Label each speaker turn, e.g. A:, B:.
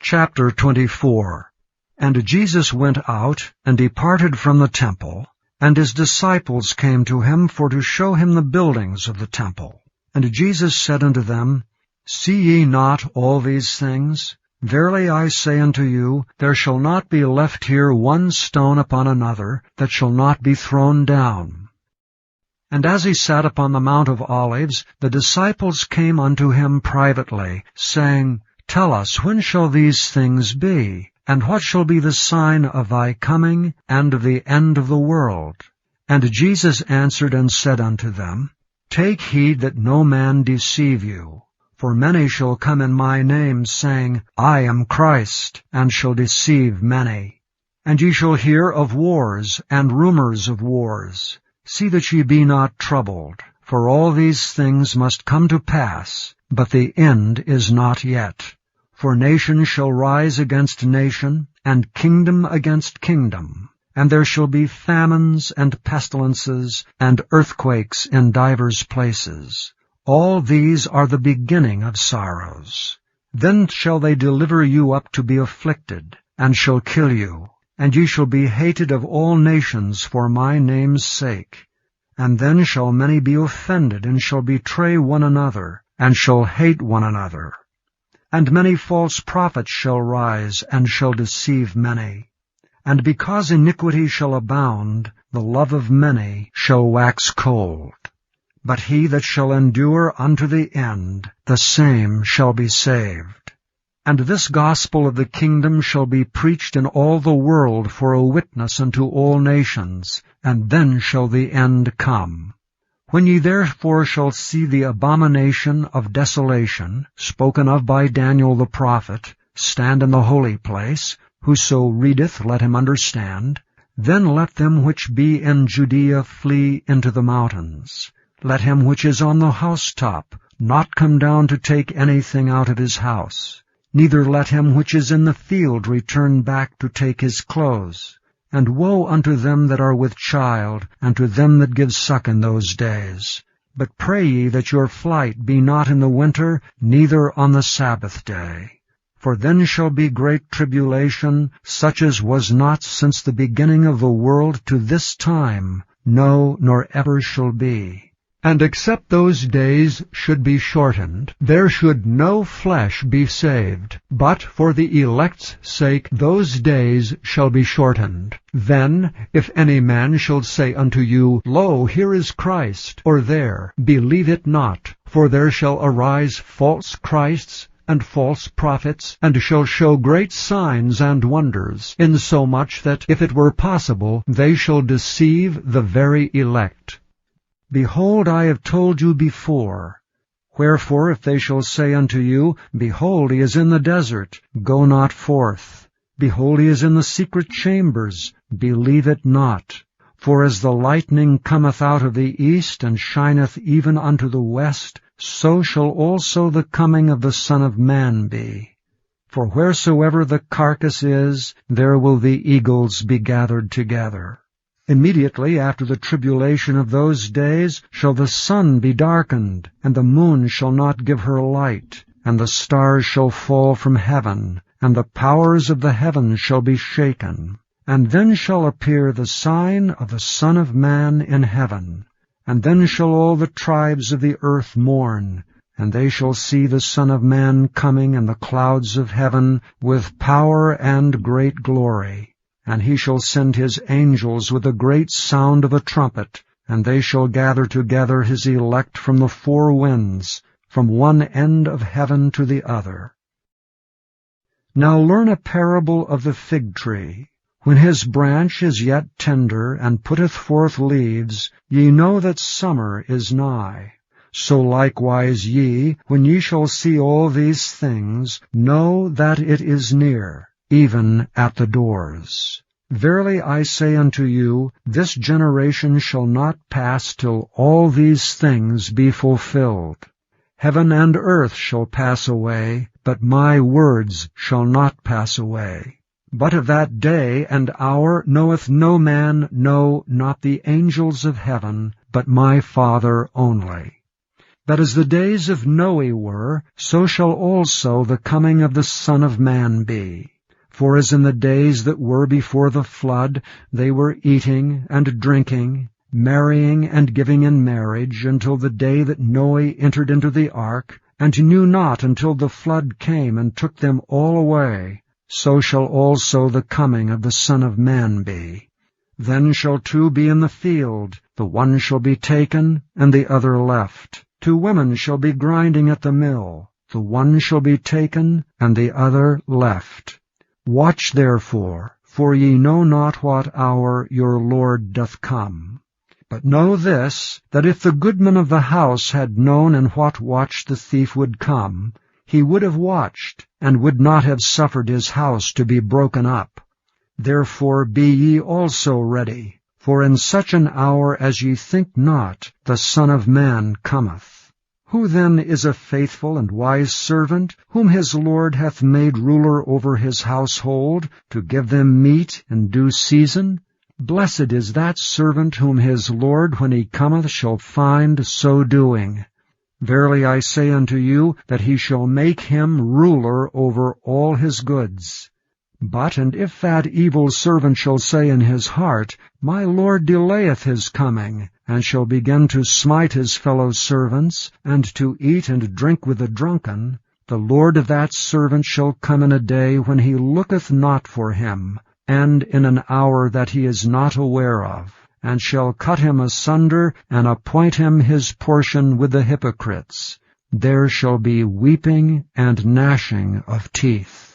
A: Chapter 24. And Jesus went out, and departed from the temple, and his disciples came to him for to show him the buildings of the temple. And Jesus said unto them, See ye not all these things? Verily I say unto you, there shall not be left here one stone upon another, that shall not be thrown down. And as he sat upon the Mount of Olives, the disciples came unto him privately, saying, Tell us, when shall these things be? And what shall be the sign of thy coming, and of the end of the world? And Jesus answered and said unto them, Take heed that no man deceive you. For many shall come in my name, saying, I am Christ, and shall deceive many. And ye shall hear of wars, and rumors of wars. See that ye be not troubled, for all these things must come to pass, but the end is not yet. For nation shall rise against nation, and kingdom against kingdom. And there shall be famines, and pestilences, and earthquakes in divers places. All these are the beginning of sorrows. Then shall they deliver you up to be afflicted, and shall kill you. And ye shall be hated of all nations for my name's sake. And then shall many be offended, and shall betray one another, and shall hate one another. And many false prophets shall rise, and shall deceive many. And because iniquity shall abound, the love of many shall wax cold. But he that shall endure unto the end, the same shall be saved. And this gospel of the kingdom shall be preached in all the world for a witness unto all nations, and then shall the end come. When ye therefore shall see the abomination of desolation, spoken of by Daniel the prophet, stand in the holy place, whoso readeth, let him understand. Then let them which be in Judea flee into the mountains. Let him which is on the housetop not come down to take anything out of his house. Neither let him which is in the field return back to take his clothes. And woe unto them that are with child, and to them that give suck in those days. But pray ye that your flight be not in the winter, neither on the Sabbath day. For then shall be great tribulation, such as was not since the beginning of the world to this time, no, nor ever shall be. And except those days should be shortened, there should no flesh be saved. But for the elect's sake those days shall be shortened. Then, if any man shall say unto you, Lo, here is Christ, or there, believe it not. For there shall arise false Christs, and false prophets, and shall show great signs and wonders, insomuch that, if it were possible, they shall deceive the very elect. Behold, I have told you before. Wherefore, if they shall say unto you, Behold, he is in the desert, go not forth. Behold, he is in the secret chambers, believe it not. For as the lightning cometh out of the east, and shineth even unto the west, so shall also the coming of the Son of Man be. For wheresoever the carcass is, there will the eagles be gathered together. Immediately after the tribulation of those days shall the sun be darkened, and the moon shall not give her light, and the stars shall fall from heaven, and the powers of the heavens shall be shaken. And then shall appear the sign of the Son of Man in heaven. And then shall all the tribes of the earth mourn, and they shall see the Son of Man coming in the clouds of heaven with power and great glory. And he shall send his angels with a great sound of a trumpet, and they shall gather together his elect from the four winds, from one end of heaven to the other. Now learn a parable of the fig tree. When his branch is yet tender, and putteth forth leaves, ye know that summer is nigh. So likewise ye, when ye shall see all these things, know that it is near, even at the doors. Verily I say unto you, this generation shall not pass till all these things be fulfilled. Heaven and earth shall pass away, but my words shall not pass away. But of that day and hour knoweth no man, no, not the angels of heaven, but my Father only. that as the days of Noe were, so shall also the coming of the Son of Man be. For as in the days that were before the flood, they were eating and drinking, marrying and giving in marriage, until the day that Noe entered into the ark, and knew not until the flood came and took them all away, so shall also the coming of the Son of Man be. Then shall two be in the field, the one shall be taken, and the other left. 2 women shall be grinding at the mill, the one shall be taken, and the other left. Watch therefore, for ye know not what hour your Lord doth come. But know this, that if the goodman of the house had known in what watch the thief would come, he would have watched, and would not have suffered his house to be broken up. Therefore be ye also ready, for in such an hour as ye think not, the Son of Man cometh. Who then is a faithful and wise servant, whom his Lord hath made ruler over his household, to give them meat in due season? Blessed is that servant whom his Lord, when he cometh, shall find so doing. Verily I say unto you, that he shall make him ruler over all his goods. But, and if that evil servant shall say in his heart, My Lord delayeth his coming, and shall begin to smite his fellow servants, and to eat and drink with the drunken, the Lord of that servant shall come in a day when he looketh not for him, and in an hour that he is not aware of, and shall cut him asunder, and appoint him his portion with the hypocrites. There shall be weeping and gnashing of teeth.